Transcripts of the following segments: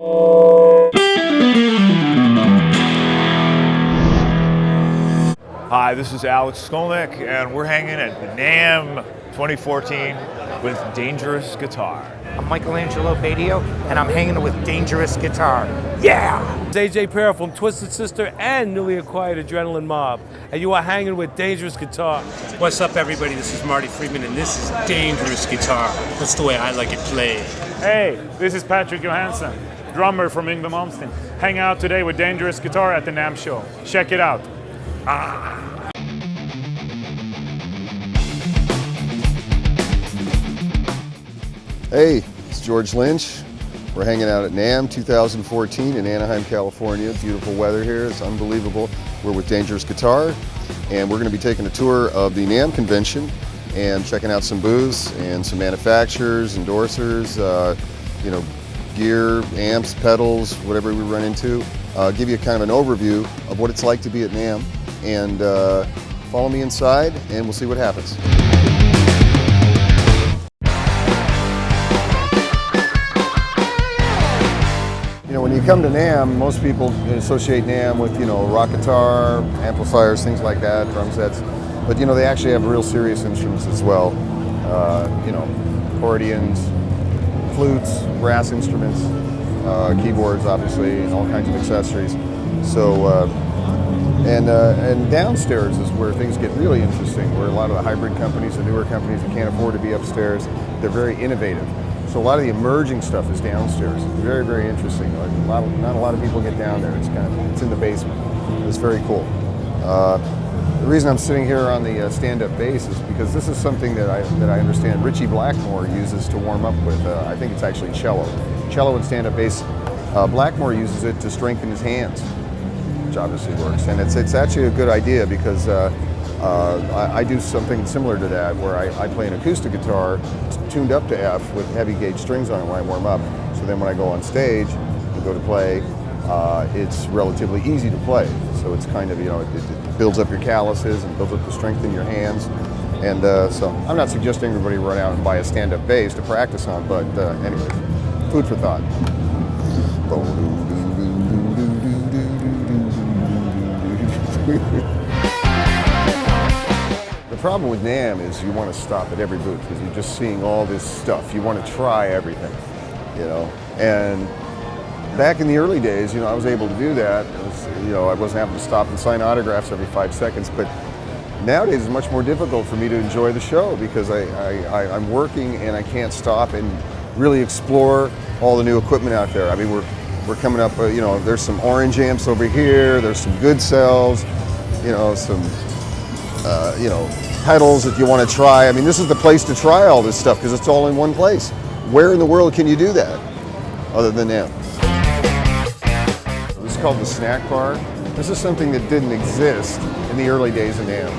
Hi, this is Alex Skolnick, and we're hanging at the NAMM 2014 with Dangerous Guitar. I'm Michelangelo Badio, and I'm hanging with Dangerous Guitar. Yeah! It's AJ Pearl from Twisted Sister and newly acquired Adrenaline Mob, and you are hanging with Dangerous Guitar. What's up, everybody? This is Marty Friedman, and this is Dangerous Guitar. That's the way I like it played. Hey, this is Patrick Johansson, drummer from Yngwie Malmsteen. Hang out today with Dangerous Guitar at the NAMM show. Check it out. Hey, it's George Lynch. We're hanging out at NAMM 2014 in Anaheim, California. Beautiful weather here, it's unbelievable. We're with Dangerous Guitar, and we're going to be taking a tour of the NAMM convention and checking out some booths and some manufacturers, endorsers, gear, amps, pedals, whatever we run into. Give you kind of an overview of what it's like to be at NAMM, and follow me inside and we'll see what happens. When you come to NAMM, most people associate NAMM with, rock guitar, amplifiers, things like that, drum sets. But, they actually have real serious instruments as well. Accordions, flutes, brass instruments, keyboards, obviously, and all kinds of accessories. So, and downstairs is where things get really interesting, where a lot of the hybrid companies, the newer companies that can't afford to be upstairs, they're very innovative. So a lot of the emerging stuff is downstairs. It's very, very interesting. Not a lot of people get down there. It's in the basement. It's very cool. The reason I'm sitting here on the stand-up bass is because this is something that I understand Richie Blackmore uses to warm up with. I think it's actually cello and stand-up bass. Blackmore uses it to strengthen his hands, which obviously works. And it's actually a good idea because I do something similar to that, where I play an acoustic guitar tuned up to F with heavy gauge strings on it when I warm up. So then when I go on stage and go to play, it's relatively easy to play. So it's kind of, it builds up your calluses and builds up the strength in your hands. And so I'm not suggesting everybody run out and buy a stand-up bass to practice on, but anyway, food for thought. The problem with NAMM is you want to stop at every booth because you're just seeing all this stuff. You want to try everything, And back in the early days, I was able to do that. I wasn't having to stop and sign autographs every 5 seconds. But nowadays it's much more difficult for me to enjoy the show because I'm working and I can't stop and really explore all the new equipment out there. I mean, we're coming up. There's some orange amps over here. There's some good cells. Some pedals if you want to try. I mean, this is the place to try all this stuff because it's all in one place. Where in the world can you do that other than NAMM? This is called the snack bar. This is something that didn't exist in the early days of NAMM.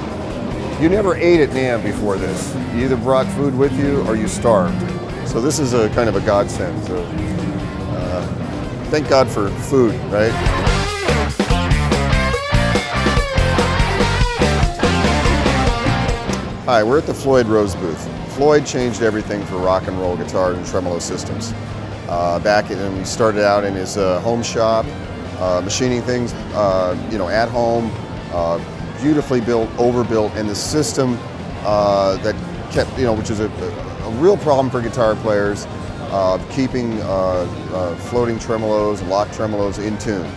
You never ate at NAMM before this. You either brought food with you or you starved. So this is a kind of a godsend. So thank God for food, right? Hi, we're at the Floyd Rose booth. Floyd changed everything for rock and roll guitar and tremolo systems. He started out in his home shop, machining things, at home, beautifully built, overbuilt, and the system that kept, which is a real problem for guitar players, keeping floating tremolos and locked tremolos in tune.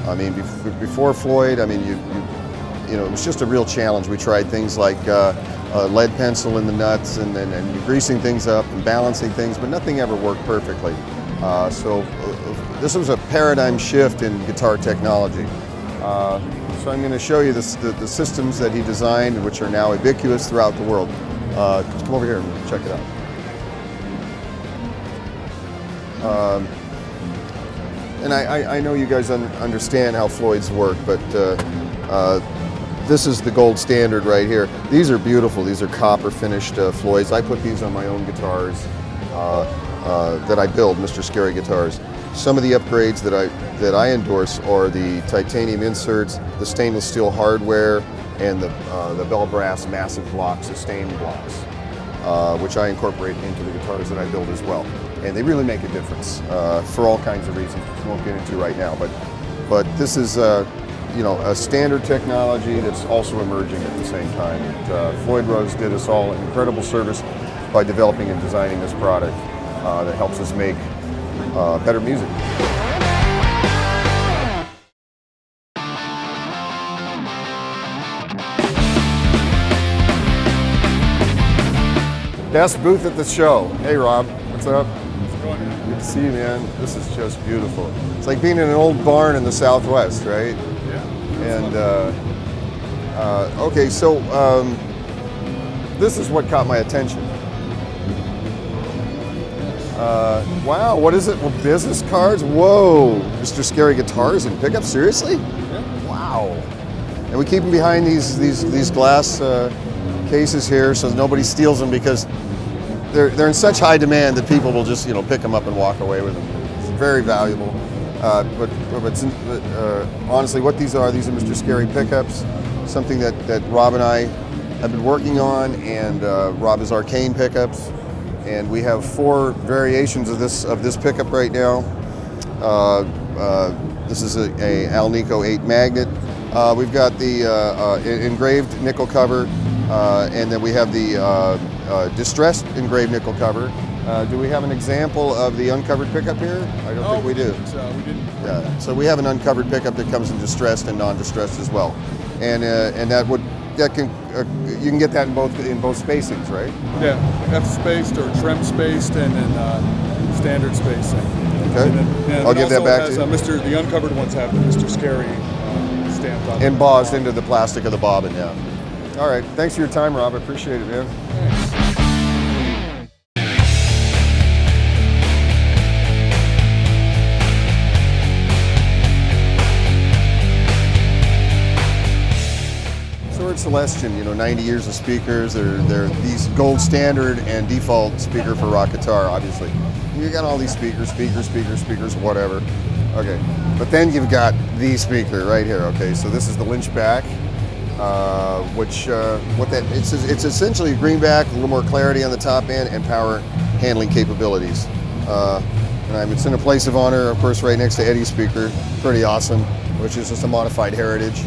I mean, before Floyd, I mean, it was just a real challenge. We tried things like lead pencil in the nuts and greasing things up and balancing things, but nothing ever worked perfectly. So this was a paradigm shift in guitar technology. So I'm going to show you the systems that he designed, which are now ubiquitous throughout the world. Come over here and check it out. And I know you guys understand how Floyd's work, but this is the gold standard right here. These are beautiful. These are copper finished Floyds. I put these on my own guitars that I build, Mr. Scary Guitars. Some of the upgrades that I endorse are the titanium inserts, the stainless steel hardware, and the bell brass massive block sustain blocks. which I incorporate into the guitars that I build as well. And they really make a difference for all kinds of reasons, which we won't get into right now. But this is you know, a standard technology that's also emerging at the same time. And, Floyd Rose did us all an incredible service by developing and designing this product that helps us make better music. Best booth at the show. Hey Rob, what's up? Good to see you, man. This is just beautiful. It's like being in an old barn in the Southwest, right? Yeah. And okay, so this is what caught my attention. Wow, what is it? Well, business cards? Whoa, Mr. Scary Guitars and Pickups? Seriously? Yeah. Wow. And we keep them behind these glass cases here so nobody steals them, because they're in such high demand that people will just, you know, pick them up and walk away with them. It's very valuable. But honestly, what these are Mr. Scary Pickups, something that Rob and I have been working on, and Rob is Arcane Pickups, and we have 4 variations of this pickup right now. This is a Alnico 8 magnet. We've got the engraved nickel cover, and then we have the distressed engraved nickel cover. Do we have an example of the uncovered pickup here? I don't think we do. We didn't. Yeah. So we have an uncovered pickup that comes in distressed and non-distressed as well, and you can get that in both spacings, right? Yeah, F spaced or trem spaced, and then standard spacing. Okay. And then I'll give that back to you. The uncovered ones have the Mr. Scary stamped on them. Embossed into the plastic of the bobbin. Yeah. All right. Thanks for your time, Rob. I appreciate it, man. Celestion, you know, 90 years of speakers. They're these gold standard and default speaker for rock guitar, obviously. You got all these speakers, whatever. Okay, but then you've got the speaker right here. Okay, so this is the Lynch Pack, it's essentially a greenback, a little more clarity on the top end, and power handling capabilities. And it's in a place of honor, of course, right next to Eddie's speaker. Pretty awesome, which is just a modified Heritage.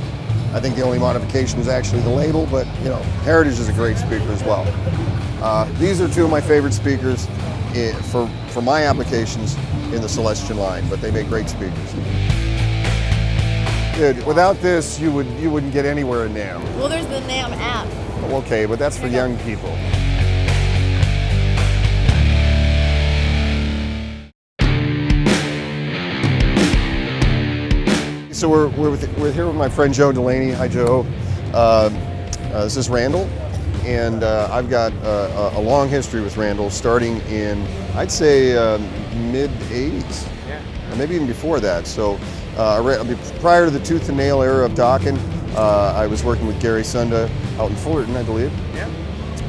I think the only modification is actually the label, but you know, Heritage is a great speaker as well. These are 2 of my favorite speakers for my applications in the Celestion line, but they make great speakers. Dude, without this, you wouldn't get anywhere in NAMM. Well, there's the NAMM app. Okay, but that's for young people. So we're here with my friend Joe Delaney. Hi, Joe. This is Randall, and I've got a long history with Randall, starting in, I'd say, mid '80s, or maybe even before that. So prior to the Tooth and Nail era of Dokken, I was working with Gary Sunda out in Fullerton, I believe. Yeah.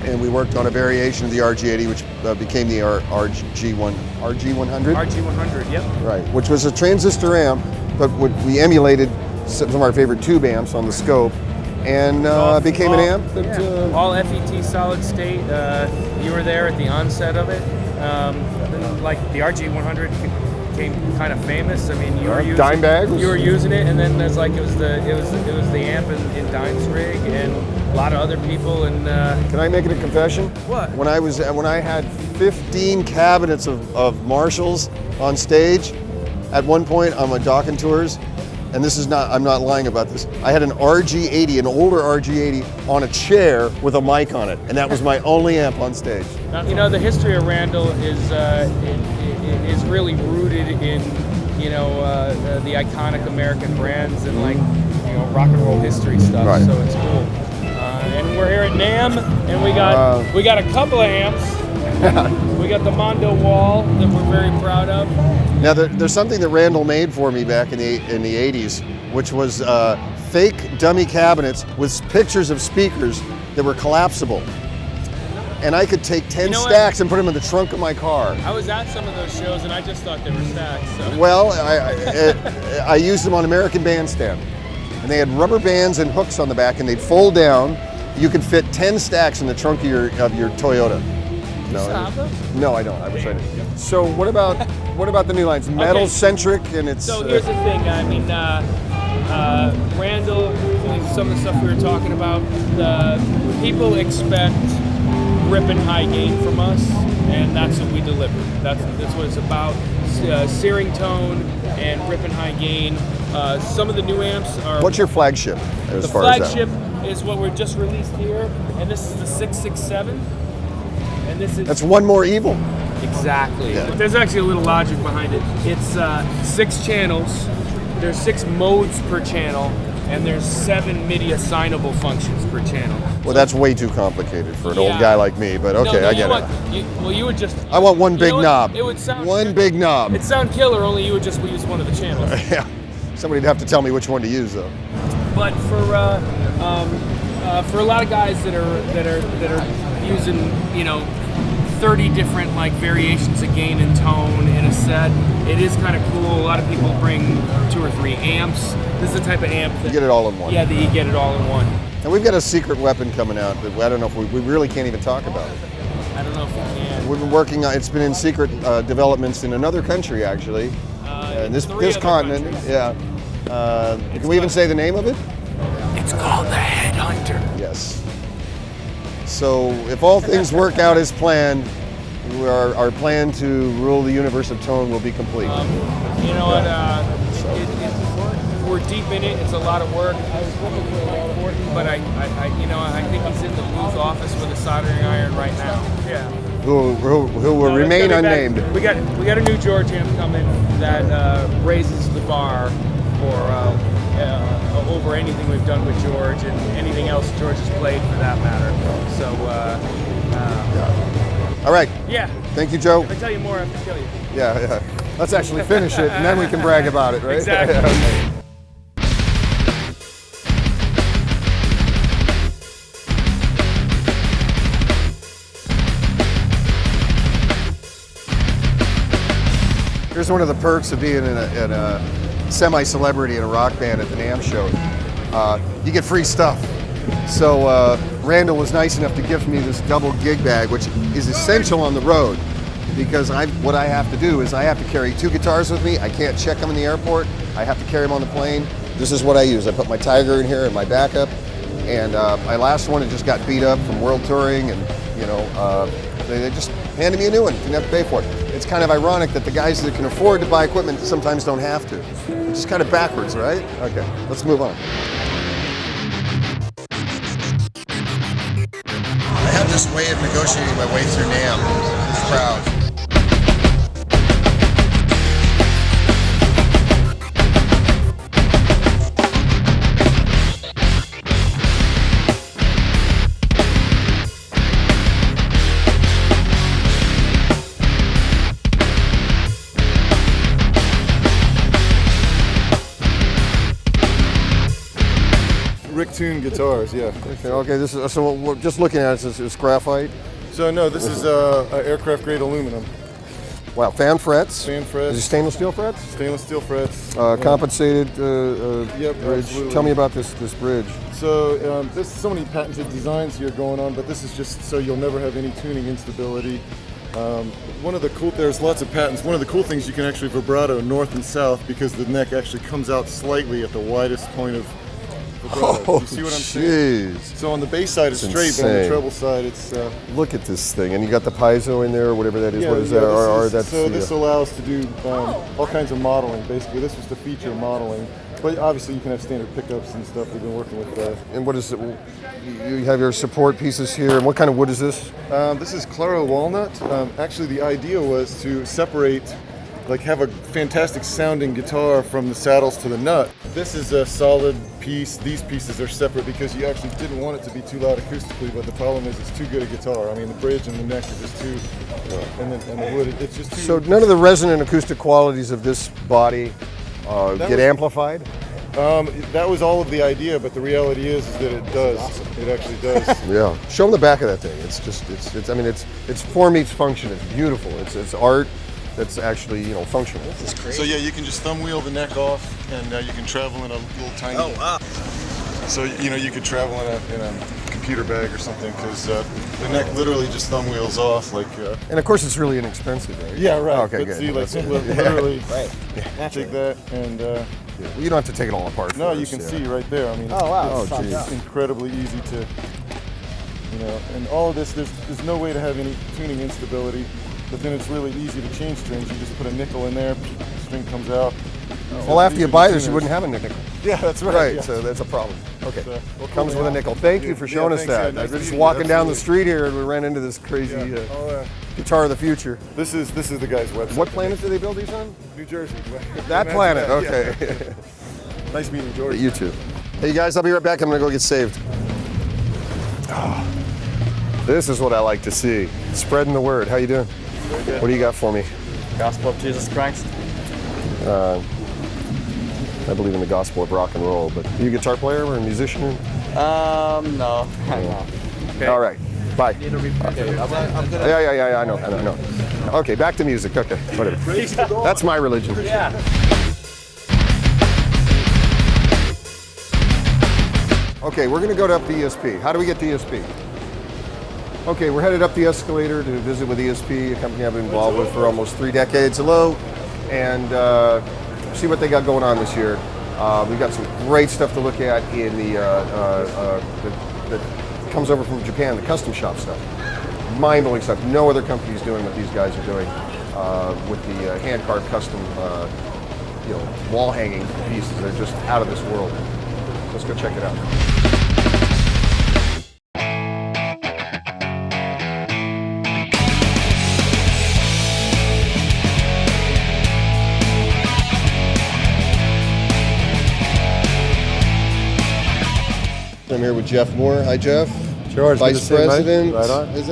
And we worked on a variation of the RG80, which became the RG100. RG100, yep. Right, which was a transistor amp, but we emulated some of our favorite tube amps on the scope, and became an amp that... all FET solid state. You were there at the onset of it. Then, like, the RG100 became kind of famous. I mean, you were using Dimebag. You were using it, and then there's like it was the amp in Dime's rig, and a lot of other people. And can I make it a confession? What? When I had 15 cabinets of Marshalls on stage, at one point on my Dokken tours, and I'm not lying about this, I had an RG80, an older RG80, on a chair with a mic on it, and that was my only amp on stage. You know, the history of Randall is really rooted in, you know, the iconic American brands and, like, you know, rock and roll history stuff. Right. So it's cool. And we're here at NAMM, and we got a couple of amps. We got the Mondo Wall that we're very proud of. Now there's something that Randall made for me back in the 80s, which was fake dummy cabinets with pictures of speakers that were collapsible. And I could take 10 stacks and put them in the trunk of my car. I was at some of those shows and I just thought they were stacks. So. Well, I used them on American Bandstand. And they had rubber bands and hooks on the back, and they'd fold down, You could fit 10 stacks in the trunk of your Toyota. No, I don't. I wish I did. So what about the new lines? Metal centric, and it's. So here's the thing. I mean, Randall, some of the stuff we were talking about. The people expect rip and high gain from us, and that's what we deliver. That's what it's about. Searing tone and rip and high gain. Some of the new amps are. What's your flagship? The flagship is what we're just released here, and this is the 667. And this is. That's one more evil. Exactly. Yeah. There's actually a little logic behind it. It's 6 channels. There's 6 modes per channel, and there's 7 MIDI assignable functions per channel. Well, that's way too complicated for an old guy like me, but okay, I get it. You would just. I want one big knob. It would sound. One big knob. It'd sound killer. Only you would just use one of the channels. Yeah. Somebody'd have to tell me which one to use, though. But for a lot of guys that are using 30 different variations of gain and tone in a set, it is kind of cool. A lot of people bring 2 or 3 amps. This is the type of amp that you get it all in one. Yeah, that you get it all in one. And we've got a secret weapon coming out that I don't know if we really can't even talk about it. I don't know if we can. We've been working on. It's been in secret developments in another country, actually. This continent. Countries. Yeah. Can we even say the name of it? It's called the Headhunter. Yes. So if all things work out as planned, our plan to rule the universe of tone will be complete. You know what? We're deep in it. It's a lot of work. I was looking for a lot of work, but I think he's in the booth office with a soldering iron right now. Yeah. Who will remain unnamed. We got a new George amp coming that raises the bar for over anything we've done with George and anything else George has played for that matter. So. All right. Yeah. Thank you, Joe. If I tell you more, I have to kill you. Yeah. Let's actually finish it, and then we can brag about it, right? Exactly. Okay. Here's one of the perks of being in a semi-celebrity in a rock band at the NAMM show. You get free stuff. So Randall was nice enough to gift me this double gig bag, which is essential on the road, because what I have to do is I have to carry 2 guitars with me. I can't check them in the airport. I have to carry them on the plane. This is what I use. I put my Tiger in here and my backup. And my last one, it just got beat up from world touring, and they just handed me a new one. Didn't have to pay for it. It's kind of ironic that the guys that can afford to buy equipment sometimes don't have to. It's just kind of backwards, right? Okay, let's move on. I have this way of negotiating my way through NAMM, this crowd. Rick-tuned guitars, yeah. Okay. This is, so what we're just looking at is graphite. So no, this is aircraft grade aluminum. Wow, fan frets. Fan frets. Is it stainless steel frets? Stainless steel frets. Compensated Yep, bridge. absolutely. Tell me about this bridge. So there's so many patented designs here going on, but this is just so you'll never have any tuning instability. There's lots of patents. One of the cool things, you can actually vibrato north and south because the neck actually comes out slightly at the widest point of vibrato. Oh, you see what I'm saying? So on the bass side it's straight, but on the treble side it's... Look at this thing, and you got the piezo in there, or whatever that is. Yeah, what is that? This allows to do all kinds of modeling, basically. This was the feature modeling. But obviously you can have standard pickups and stuff. We've been working with that. And what is it? You have your support pieces here, and what kind of wood is this? This is Claro walnut. Actually the idea was to separate, have a fantastic sounding guitar from the saddles to the nut. This is a solid piece. These pieces are separate because you actually didn't want it to be too loud acoustically, but the problem is it's too good a guitar. I mean, the bridge and the neck are just too, and the wood, it's just too... So none of the resonant acoustic qualities of this body get amplified? That was all of the idea, but the reality is that it does. Awesome. It actually does. Yeah. Show them the back of that thing. It's form meets function. It's beautiful. It's art that's actually, functional. This is crazy. So yeah, you can just thumb wheel the neck off, and you can travel in a little tiny... Oh, wow. So, you could travel in a computer bag or something, because the neck literally just thumb wheels off. Like, And of course, it's really inexpensive, right? yeah, right. Okay, but good. see, like, That's- literally right. take that and. Yeah. You don't have to take it all apart. No, for you us, can yeah. see right there. I mean, Oh, wow. it's, Oh, it's geez. incredibly easy to, and all of this, there's no way to have any tuning instability, but then it's really easy to change strings. You just put a nickel in there, string comes out. Well, after These you are buy the this, you tuners. wouldn't have a nickel. Yeah, that's right. Right, yeah. so that's a problem. Okay, So, well, comes cool. with a nickel. Thank you Yeah, for showing us thanks, that. yeah, nice I was to just meet you. walking down the Absolutely. street here and we ran into this crazy Yeah. guitar of the future. This is the guy's website. What planet do they build these on? New Jersey. That planet, Yeah. okay. Nice meeting you, George. You too. Hey guys, I'll be right back. I'm gonna go get saved. Oh, this is what I like to see. Spreading the word. How you doing? What do you got for me? Gospel of Jesus Christ. I believe in the gospel of rock and roll, but are you a guitar player or a musician? No. Okay. All right. Bye. Okay. Yeah, I know. Okay, back to music. Okay, whatever. That's my religion. Yeah. Okay, we're gonna go up to ESP. How do we get to ESP? Okay, we're headed up the escalator to visit with ESP, a company I've been involved with for almost 3 decades. Hello, and see what they got going on this year. We've got some great stuff to look at in that comes over from Japan, the custom shop stuff. Mind-blowing stuff. No other company's doing what these guys are doing with the hand-carved custom, wall hanging pieces. They're just out of this world. Let's go check it out. I'm here with Jeff Moore. Hi, Jeff. George, good to Vice see you, mate. President. Right on. I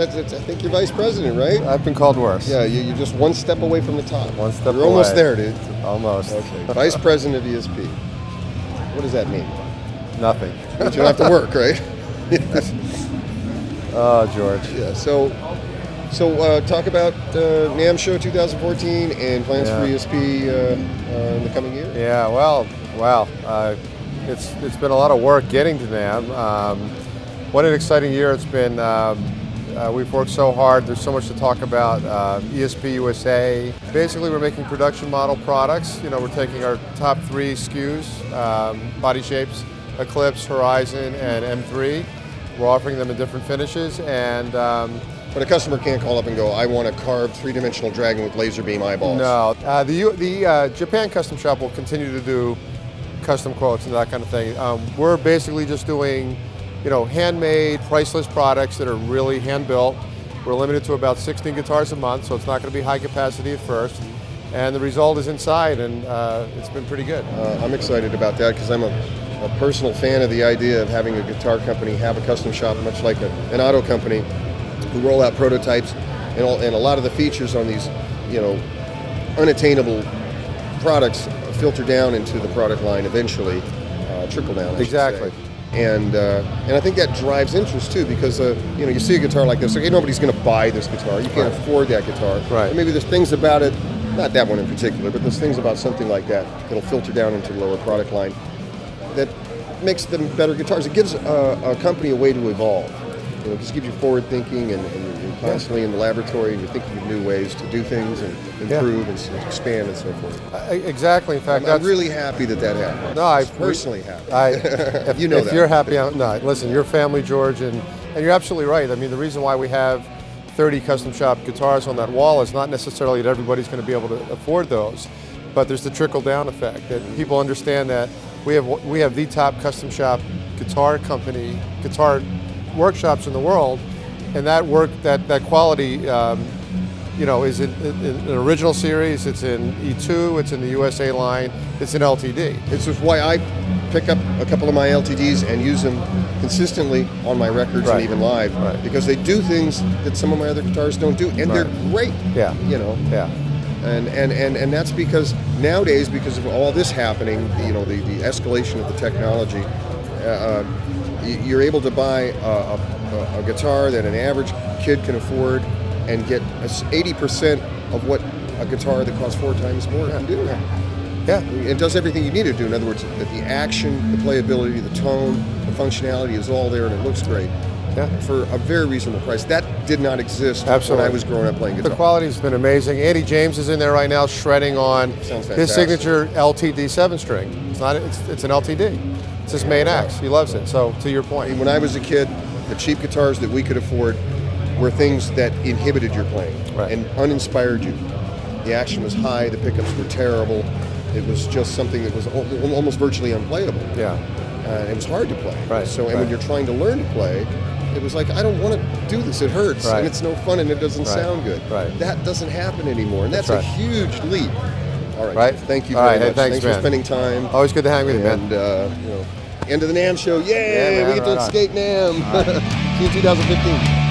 think you're Vice President, right? I've been called worse. Yeah, you're just one step away from the top. One step You're almost away. there, dude. Almost. Okay. Vice President of ESP. What does that mean? Nothing. You don't have to work, right? Oh, George. Yeah. So talk about NAMM Show 2014 and plans for ESP in the coming year. Yeah. Well. Wow. It's been a lot of work getting to NAMM. What an exciting year it's been. We've worked so hard. There's so much to talk about. ESP USA. Basically, we're making production model products. We're taking our top 3 SKUs, body shapes, Eclipse, Horizon, and M3. We're offering them in different finishes, and but a customer can't call up and go, "I want a carved 3-dimensional dragon with laser beam eyeballs." No, the Japan custom shop will continue to do custom quotes and that kind of thing. We're basically just doing, handmade, priceless products that are really hand-built. We're limited to about 16 guitars a month, so it's not going to be high capacity at first. And the result is inside, and it's been pretty good. I'm excited about that because I'm a personal fan of the idea of having a guitar company have a custom shop, much like an auto company, who roll out prototypes and a lot of the features on these, unattainable products filter down into the product line eventually, trickle down. I should Exactly. say. And I think that drives interest too, because you see a guitar like this. Okay, nobody's going to buy this guitar. You can't afford that guitar. Right. And maybe there's things about it, not that one in particular, but there's things about something like that that'll filter down into the lower product line that makes them better guitars. It gives a company a way to evolve. It just gives you forward thinking, and you're constantly in the laboratory, and you're thinking of new ways to do things and improve and expand and so forth. Exactly. In fact, I'm really happy that happened. No, I'm personally happy. If that. you're happy, listen, your family, George, and you're absolutely right. I mean, the reason why we have 30 custom shop guitars on that wall is not necessarily that everybody's going to be able to afford those, but there's the trickle down effect that people understand that we have the top custom shop guitar company, guitar workshops in the world, and that quality, is in an original series. It's in E2. It's in the USA line. It's in LTD. It's just why I pick up a couple of my LTDs and use them consistently on my records and even live, because they do things that some of my other guitars don't do, and they're great. Yeah. Yeah. And that's because nowadays, because of all this happening, the escalation of the technology, you're able to buy a guitar that an average kid can afford and get 80% of what a guitar that costs 4 times more can do. Yeah. It does everything you need to do. In other words, the action, the playability, the tone, the functionality is all there, and it looks great. for a very reasonable price. That did not exist Absolutely. when I was growing up playing guitar. The quality's been amazing. Andy James is in there right now shredding on Sounds his fantastic. signature Ltd Seven String. It's not. It's an Ltd. It's his main axe. He loves it. So to your point, When I was a kid, the cheap guitars that we could afford were things that inhibited your playing and uninspired you. The action was high, the pickups were terrible. It was just something that was almost virtually unplayable. Yeah. It was hard to play. Right. So, and when you're trying to learn to play, it was like, I don't want to do this. It hurts, Right. and it's no fun, and it doesn't Right. sound good. Right. That doesn't happen anymore, and that's That's a huge leap. All right. Right. Thank you All very right. Hey, much. thanks, for man. spending time. Always good to hang with you, man. And end of the NAMM show. Yay! Yeah, man, we get to right on. skate NAMM. See you in 2015.